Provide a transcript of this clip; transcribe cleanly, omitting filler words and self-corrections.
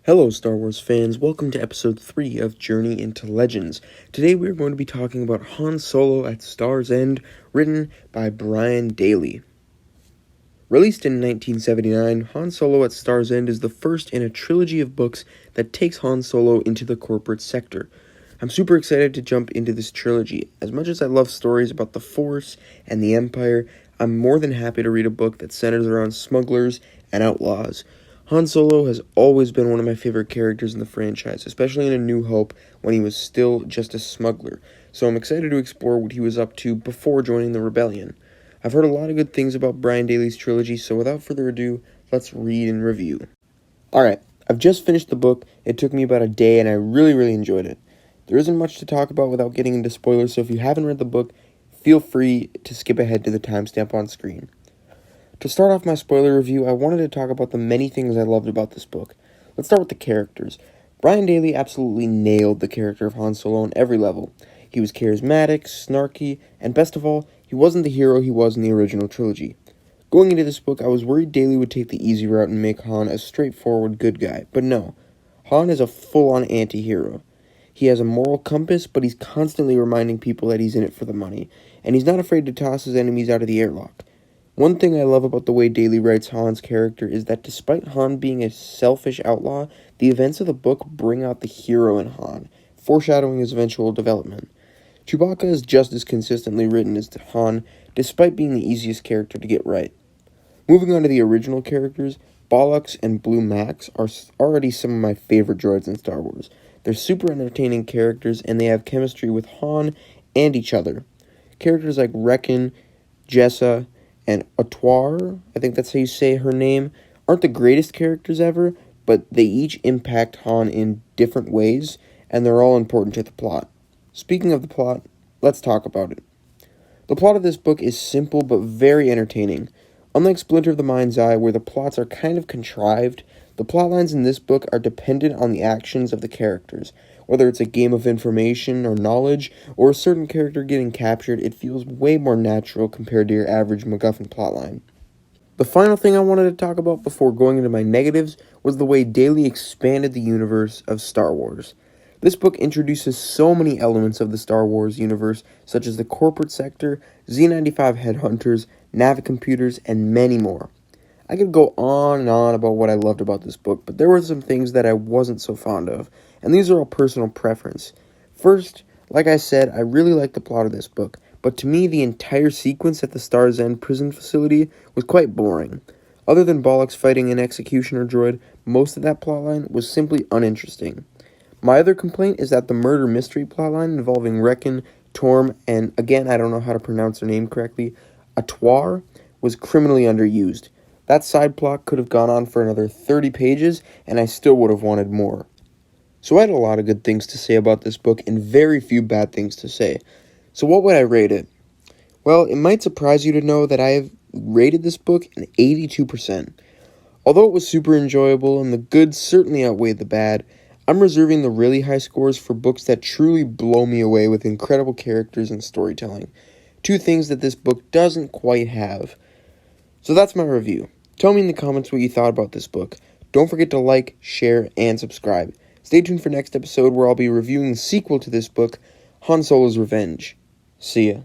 Hello, Star Wars fans. Welcome to Episode 3 of Journey into Legends. Today we are going to be talking about Han Solo at Star's End, written by Brian Daley. Released in 1979, Han Solo at Star's End is the first in a trilogy of books that takes Han Solo into the corporate sector. I'm super excited to jump into this trilogy. As much as I love stories about the Force and the Empire, I'm more than happy to read a book that centers around smugglers and outlaws. Han Solo has always been one of my favorite characters in the franchise, especially in A New Hope when he was still just a smuggler, so I'm excited to explore what he was up to before joining the rebellion. I've heard a lot of good things about Brian Daley's trilogy, so without further ado, let's read and review. Alright, I've just finished the book. It took me about a day and I really enjoyed it. There isn't much to talk about without getting into spoilers, so if you haven't read the book, feel free to skip ahead to the timestamp on screen. To start off my spoiler review, I wanted to talk about the many things I loved about this book. Let's start with the characters. Brian Daley absolutely nailed the character of Han Solo on every level. He was charismatic, snarky, and best of all, he wasn't the hero he was in the original trilogy. Going into this book, I was worried Daley would take the easy route and make Han a straightforward good guy, but no. Han is a full-on anti-hero. He has a moral compass, but he's constantly reminding people that he's in it for the money, and he's not afraid to toss his enemies out of the airlock. One thing I love about the way Daley writes Han's character is that despite Han being a selfish outlaw, the events of the book bring out the hero in Han, foreshadowing his eventual development. Chewbacca is just as consistently written as Han, despite being the easiest character to get right. Moving on to the original characters, Bollux and Blue Max are already some of my favorite droids in Star Wars. They're super entertaining characters, and they have chemistry with Han and each other. Characters like Reckon, Jessa, and Ep.3, I think that's how you say her name, aren't the greatest characters ever, but they each impact Han in different ways, and they're all important to the plot. Speaking of the plot, let's talk about it. The plot of this book is simple but very entertaining. Unlike Splinter of the Mind's Eye, where the plots are kind of contrived, the plot lines in this book are dependent on the actions of the characters. Whether it's a game of information or knowledge, or a certain character getting captured, it feels way more natural compared to your average MacGuffin plotline. The final thing I wanted to talk about before going into my negatives was the way Daley expanded the universe of Star Wars. This book introduces so many elements of the Star Wars universe, such as the corporate sector, Z-95 headhunters, navicomputers, and many more. I could go on and on about what I loved about this book, but there were some things that I wasn't so fond of, and these are all personal preference. First, like I said, I really liked the plot of this book, but to me the entire sequence at the Star's End prison facility was quite boring. Other than Bollux fighting an executioner droid, most of that plotline was simply uninteresting. My other complaint is that the murder mystery plotline involving Reckon, Torm, and again I don't know how to pronounce her name correctly, Ep.3, was criminally underused. That side plot could have gone on for another 30 pages, and I still would have wanted more. So I had a lot of good things to say about this book, and very few bad things to say. So what would I rate it? Well, it might surprise you to know that I have rated this book an 82%. Although it was super enjoyable, and the good certainly outweighed the bad, I'm reserving the really high scores for books that truly blow me away with incredible characters and storytelling. Two things that this book doesn't quite have. So that's my review. Tell me in the comments what you thought about this book. Don't forget to like, share, and subscribe. Stay tuned for next episode where I'll be reviewing the sequel to this book, Han Solo's Revenge. See ya.